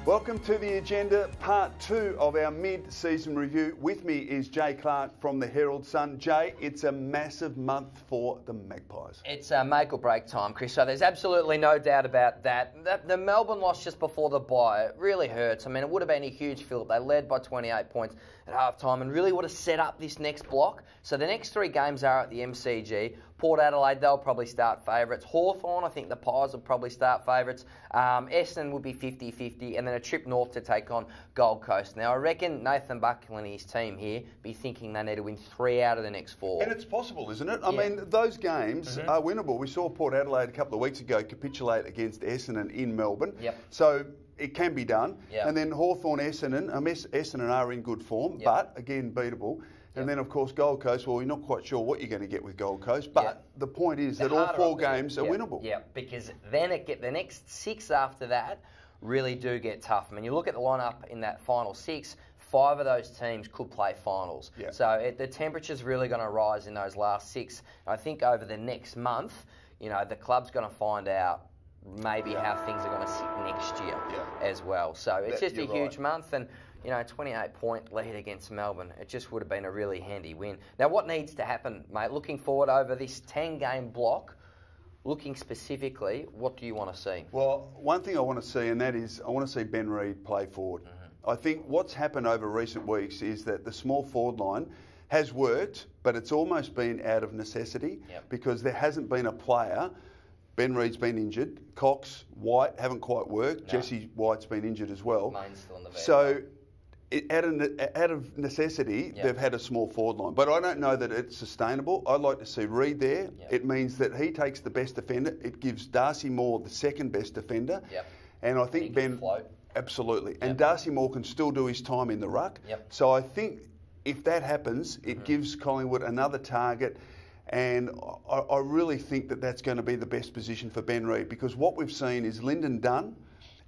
Welcome to The Agenda, part 2 of our mid-season review. With me is Jay Clark from the Herald Sun. Jay, it's a massive month for the Magpies. It's make or break time, Chris, so there's absolutely no doubt about that. The Melbourne loss just before the bye really hurts. I mean, it would have been a huge fill. They led by 28 points at half-time and really would have set up this next block. So the next 3 games are at the MCG. Port Adelaide, they'll probably start favourites. Hawthorn, I think the Pies will probably start favourites. Essendon would be 50-50, and then a trip north to take on Gold Coast. Now, I reckon Nathan Buckley and his team here be thinking they need to win 3 out of the next 4. And it's possible, isn't it? I mean, those games are winnable. We saw Port Adelaide a couple of weeks ago capitulate against Essendon in Melbourne. So it can be done. And then Hawthorn, Essendon, Essendon are in good form, but again, beatable. And then, of course, Gold Coast, well, we're not quite sure what you're going to get with Gold Coast, but the point is that all 4 games are winnable. Yeah, because then the next 6 after that really do get tough. I mean, you look at the lineup in that final 6, 5 of those teams could play finals. So the temperature's really going to rise in those last 6. I think over the next month, you know, the club's going to find out maybe how things are going to sit next year as well. So it's just a huge month, and you know, 28-point lead against Melbourne. It just would have been a really handy win. Now, what needs to happen, mate? Looking forward over this 10-game block, looking specifically, what do you want to see? Well, one thing I want to see, and that is I want to see Ben Reid play forward. I think what's happened over recent weeks is that the small forward line has worked, but it's almost been out of necessity because there hasn't been a player. Ben Reid's been injured. Cox, White haven't quite worked. Jesse White's been injured as well. Main's still on the bench. So out of necessity, they've had a small forward line. But I don't know that it's sustainable. I'd like to see Reid there. It means that he takes the best defender. It gives Darcy Moore the second best defender. And I think Ben... Absolutely. And Darcy Moore can still do his time in the ruck. So I think if that happens, it gives Collingwood another target. And I really think that that's going to be the best position for Ben Reid, because what we've seen is Lyndon Dunn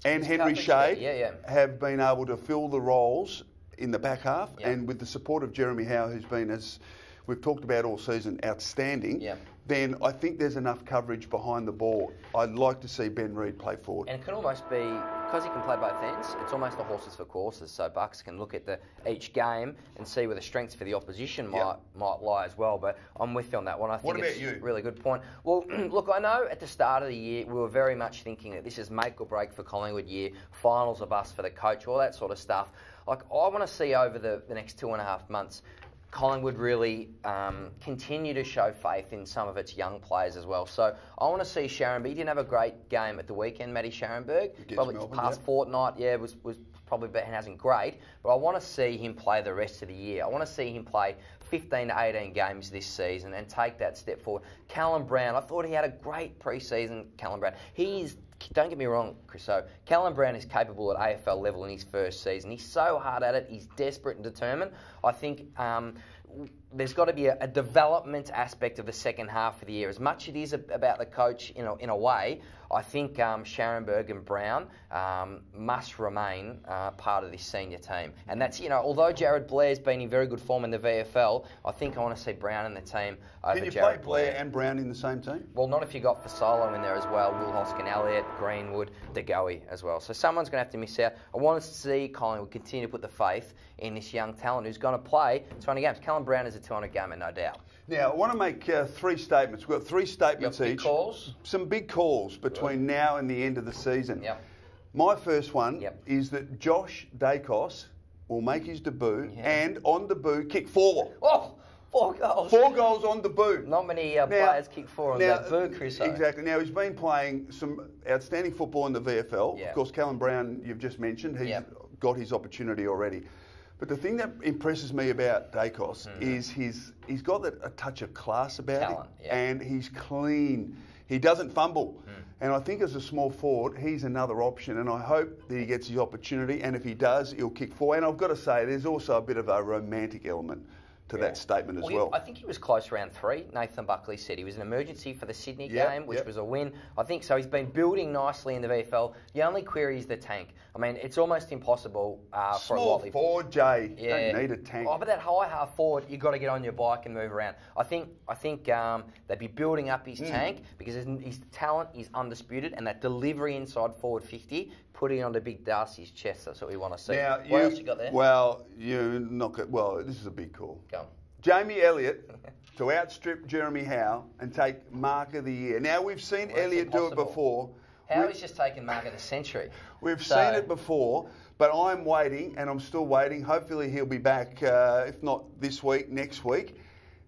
and Henry Shade have been able to fill the roles in the back half, and with the support of Jeremy Howe, who's been, as we've talked about all season, outstanding, then I think there's enough coverage behind the ball. I'd like to see Ben Reid play forward. And it can almost be, because he can play both ends, it's almost the horses for courses. So Bucks can look at each game and see where the strengths for the opposition might lie as well. But I'm with you on that one. I think it's a really good point. Well, look, I know at the start of the year we were very much thinking that this is make or break for Collingwood year, finals are bust for the coach, all that sort of stuff. Like, I want to see over the next 2.5 months Collingwood really continue to show faith in some of its young players as well. So I want to see Scharenberg. He didn't have a great game at the weekend, Matty Scharenberg. Probably Melbourne, past fortnight, was probably hasn't great. But I want to see him play the rest of the year. I want to see him play 15 to 18 games this season and take that step forward. Callum Brown, I thought he had a great pre-season, Callum Brown. Don't get me wrong, Chris, Callum Brown is capable at AFL level in his first season. He's so hard at it. He's desperate and determined. I think there's got to be a development aspect of the second half of the year. As much as it is about the coach in a way, I think Scharenberg and Brown must remain part of this senior team. And that's, although Jared Blair's been in very good form in the VFL, I think I want to see Brown in the team over Jared Blair. Can you play Blair and Brown in the same team? Well, not if you got Fasolo in there as well, Will Hoskin, Elliott, Greenwood, DeGoey as well. So someone's going to have to miss out. I want to see Collingwood continue to put the faith in this young talent who's going to play 200 games. Callum Brown is a 200 gamer, no doubt. Now, I want to make 3 statements. We've got 3 statements each. Big calls? Some big calls between now and the end of the season. My first one is that Josh Dacos will make his debut and on debut kick 4. Oh! 4 goals. 4 goals on debut. Not many players kick 4 on debut, Chris. Exactly. Now, he's been playing some outstanding football in the VFL. Of course, Callum Brown, you've just mentioned, he's got his opportunity already. But the thing that impresses me about Dacos is he's got a touch of class about him, and he's clean. He doesn't fumble. And I think as a small forward, he's another option, and I hope that he gets his opportunity, and if he does, he'll kick 4. And I've got to say, there's also a bit of a romantic element to that statement as well. I think he was close round 3. Nathan Buckley said he was an emergency for the Sydney game, which was a win. I think so. He's been building nicely in the VFL. The only query is the tank. I mean, it's almost impossible for a Watley forward, Jay. You don't need a tank. Oh, but that high half forward, you've got to get on your bike and move around. I think they'd be building up his tank because his talent is undisputed, and that delivery inside forward 50, putting it onto Big Darcy's chest. That's what we want to see. Now, what else you got there? Well, this is a big call. Go on. Jamie Elliott to outstrip Jeremy Howe and take Mark of the Year. Now, we've seen Elliott do it before. Howe's just taken Mark of the Century. We've seen it before, but I'm waiting, and I'm still waiting. Hopefully he'll be back, if not this week, next week.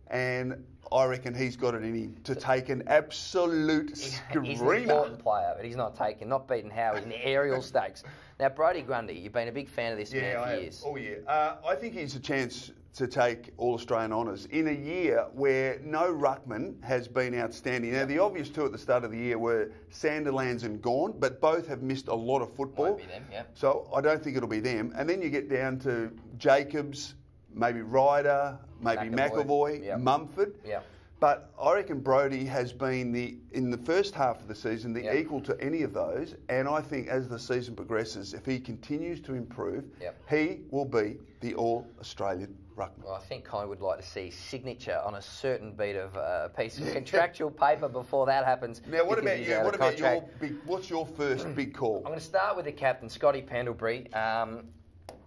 And I reckon he's got it in him to take an absolute screamer. He's an important player, but he's not beating Howe in the aerial stakes. Now, Brodie Grundy, you've been a big fan of this man for years. Oh, yeah. I think he's a chance to take All-Australian honours in a year where no ruckman has been outstanding. Now, the obvious two at the start of the year were Sandilands and Gawn, but both have missed a lot of football. Won't be them, yeah. So I don't think it'll be them. And then you get down to Jacobs, maybe Ryder, maybe McAvoy, Mumford. Yeah. But I reckon Brodie has been, in the first half of the season, the equal to any of those. And I think as the season progresses, if he continues to improve, he will be the All-Australian ruckman. Well, I think Collingwood would like to see signature on a certain beat of a piece of contractual paper before that happens. Now, what about you? What's your first big call? I'm going to start with the captain, Scotty Pendlebury.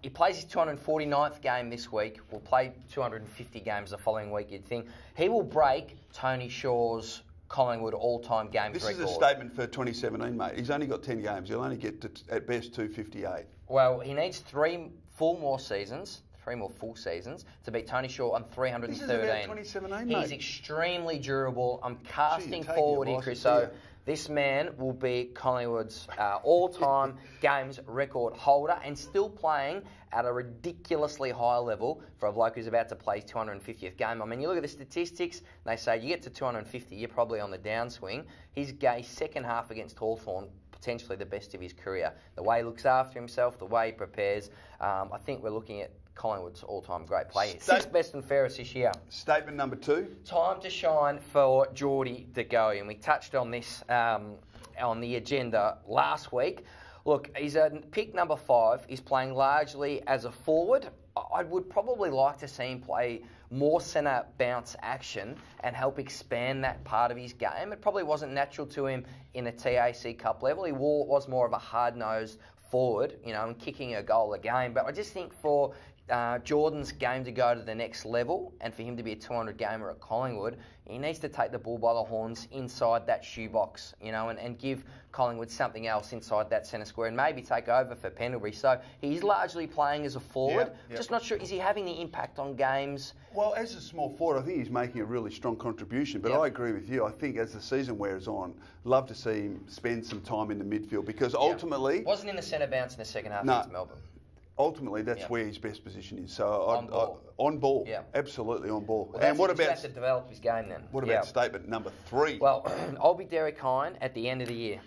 He plays his 249th game this week. Will play 250 games the following week, you'd think. He will break Tony Shaw's Collingwood all-time games record. This is a statement for 2017, mate. He's only got 10 games. He'll only get to, at best, 258. Well, he needs three more full seasons to beat Tony Shaw on 313. This is about 2017, mate. He's extremely durable. I'm casting forward here, Chris. So this man will be Collingwood's all-time games record holder and still playing at a ridiculously high level for a bloke who's about to play his 250th game. I mean, you look at the statistics, they say you get to 250, you're probably on the downswing. His second half against Hawthorn, potentially the best of his career. The way he looks after himself, the way he prepares, I think we're looking at Collingwood's all-time great player. Sixth best and fairest this year. Statement number 2. Time to shine for Geordie De Goey, and we touched on this on the agenda last week. Look, he's at pick number 5. He's playing largely as a forward. I would probably like to see him play more centre bounce action and help expand that part of his game. It probably wasn't natural to him in a TAC Cup level. He was more of a hard-nosed forward, and kicking a goal a game. But I just think for Jordan's game to go to the next level and for him to be a 200 gamer at Collingwood, he needs to take the bull by the horns inside that shoebox, and give Collingwood something else inside that centre square and maybe take over for Pendlebury. So he's largely playing as a forward. Just not sure, is he having the impact on games? Well, as a small forward, I think he's making a really strong contribution. But I agree with you. I think as the season wears on, love to see him spend some time in the midfield because ultimately... Wasn't in the centre bounce in the second half against Melbourne. Ultimately, that's where his best position is. So on ball. Absolutely on ball. Well, and what about to develop his game then? What about statement number 3? Well, I'll be Derek Hine at the end of the year.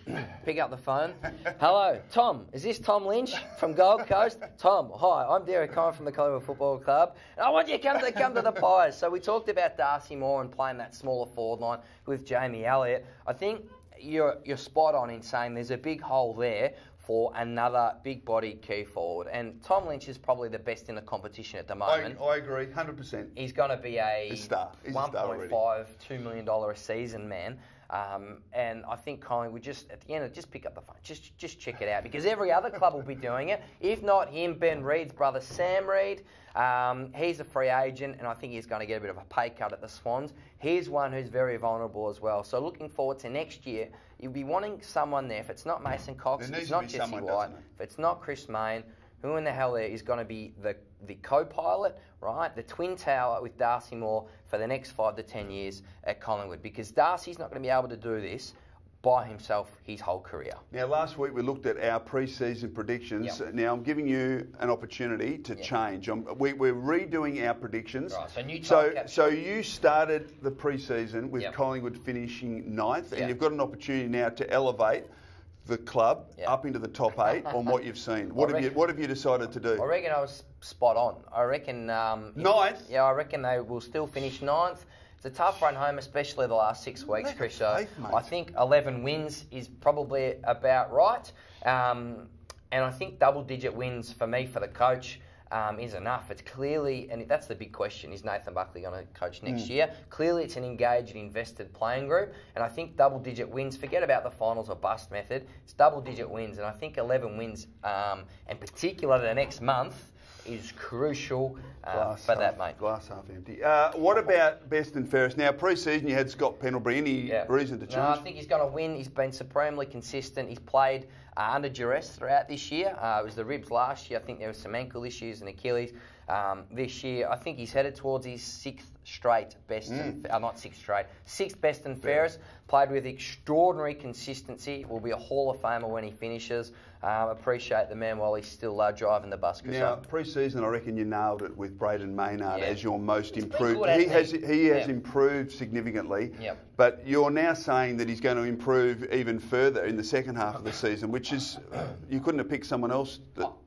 Pick up the phone. Hello, Tom. Is this Tom Lynch from Gold Coast? Tom, hi. I'm Derek Hine from the Collingwood Football Club. And I want you to come to the Pies. So we talked about Darcy Moore and playing that smaller forward line with Jamie Elliott. I think you're spot on in saying there's a big hole there for another big body key forward. And Tom Lynch is probably the best in the competition at the moment. I agree, 100%. He's going to be a star. $1.5, $2 million a season man. And I think Collingwood at the end, just pick up the phone. Just check it out because every other club will be doing it. If not him, Ben Reid's brother, Sam Reid. He's a free agent, and I think he's going to get a bit of a pay cut at the Swans. He's one who's very vulnerable as well. So looking forward to next year, you'll be wanting someone there. If it's not Mason Cox, if it's not Jesse White, if it's not Chris Mayne, who in the hell there is going to be the co-pilot, right? The twin tower with Darcy Moore for the next 5 to 10 years at Collingwood, because Darcy's not going to be able to do this by himself his whole career. Now, last week we looked at our pre-season predictions. Yep. Now, I'm giving you an opportunity to change. We're redoing our predictions. Right, so you started the pre-season with Collingwood finishing 9th, and you've got an opportunity now to elevate the club up into the top 8 on what you've seen? What have you decided to do? I reckon I was spot on. I reckon... ninth? Yeah, I reckon they will still finish 9th. It's a tough run home, especially the last 6 weeks, Chris. So I think 11 wins is probably about right. And I think double-digit wins for me, for the coach, is enough. It's clearly, and that's the big question, is Nathan Buckley going to coach next year? Clearly it's an engaged, invested playing group, and I think double-digit wins, forget about the finals or bust method, it's double-digit wins, and I think 11 wins, in particular the next month, is crucial for that, mate. Glass half empty. What about best and fairest? Now, pre-season you had Scott Pendlebury. Any reason to change? No, I think he's going to win. He's been supremely consistent. He's played under duress throughout this year. It was the ribs last year. I think there were some ankle issues and Achilles. This year, I think he's headed towards his 6th straight best, not 6th straight, 6th best and fairest. Played with extraordinary consistency. Will be a Hall of Famer when he finishes. Appreciate the man while he's still driving the bus. Now, pre-season, I reckon you nailed it with Braden Maynard as your most improved. He has improved significantly, but you're now saying that he's going to improve even further in the second half of the season, which is, you couldn't have picked someone else.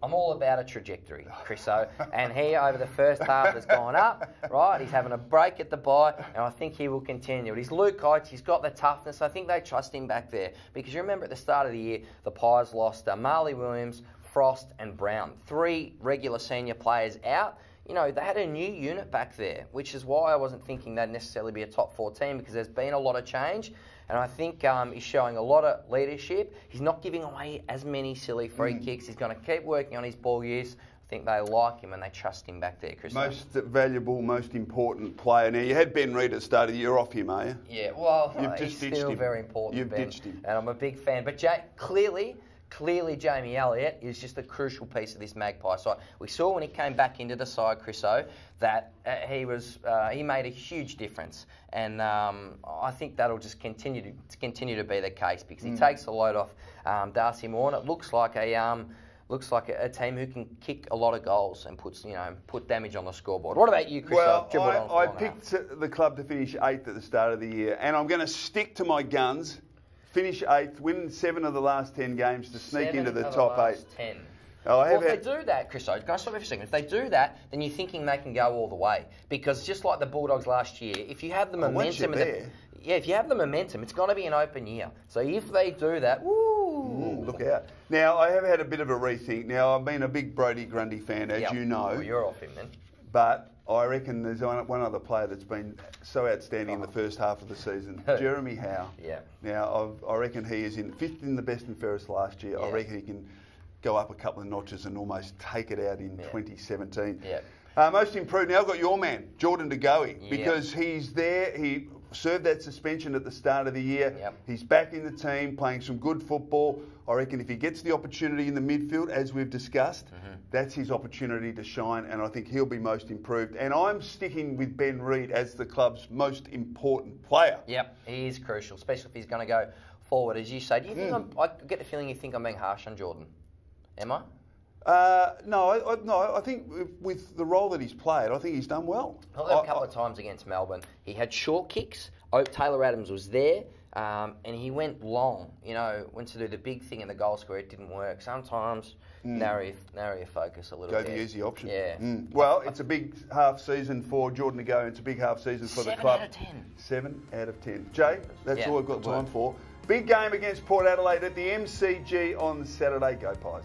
I'm all about a trajectory, Chriso, and he over the first half has gone up, right? He's having a break at the bye, and I think he will continue. He's Luke Coates, he's got the toughness. I think they trust him back there, because you remember at the start of the year, the Pies lost Marley Williams, Frost and Brown. 3 regular senior players out. You know, they had a new unit back there, which is why I wasn't thinking they'd necessarily be a top 4 team, because there's been a lot of change. And I think he's showing a lot of leadership. He's not giving away as many silly free kicks. He's going to keep working on his ball use. I think they like him and they trust him back there, Chris. Most valuable, most important player. Now, you had Ben Reid at the start of the year. Off him, are you? Yeah, well, he's still very important, You've ditched him. And I'm a big fan. But clearly Jamie Elliott is just a crucial piece of this Magpie side. We saw when he came back into the side, Chriso, that he made a huge difference, and I think that'll just continue to be the case, because he takes the load off Darcy Moore, and it looks like a team who can kick a lot of goals and put damage on the scoreboard. What about you, Chris? Well, I picked the club to finish 8th at the start of the year, and I'm going to stick to my guns. Finish 8th, win 7 of the last 10 games to sneak into the top 8. 10. If they do that, Chris, can I stop you for a second? If they do that, then you're thinking they can go all the way. Because just like the Bulldogs last year, if you have the momentum, if you have the momentum, it's going to be an open year. So if they do that, look out. Now, I have had a bit of a rethink. Now, I've been a big Brodie Grundy fan, as you know. Well, you're off him then. But I reckon there's one other player that's been so outstanding in the first half of the season, Jeremy Howe. Yeah. Now, I reckon he is in 5th in the best and fairest last year. I reckon he can go up a couple of notches and almost take it out in 2017. Yeah. Most improved. Now I've got your man, Jordan De Goey, because he's there. He served that suspension at the start of the year. He's back in the team, playing some good football. I reckon if he gets the opportunity in the midfield, as we've discussed, that's his opportunity to shine, and I think he'll be most improved. And I'm sticking with Ben Reid as the club's most important player. Yep, he is crucial, especially if he's going to go forward, as you say. Do you think I get the feeling you think I'm being harsh on Jordan? Am I? No, I think with the role that he's played, I think he's done well. A couple of times against Melbourne, he had short kicks. Taylor Adams was there, and he went long. Went to do the big thing in the goal square. It didn't work. Sometimes narrow your focus a little bit. Go the easy option. Yeah. Well, it's a big half season for Jordan to go. It's a big half season for the club. 7 out of 10. 7 out of 10. Jay, that's all I've got time for. Big game against Port Adelaide at the MCG on Saturday. Go Pies.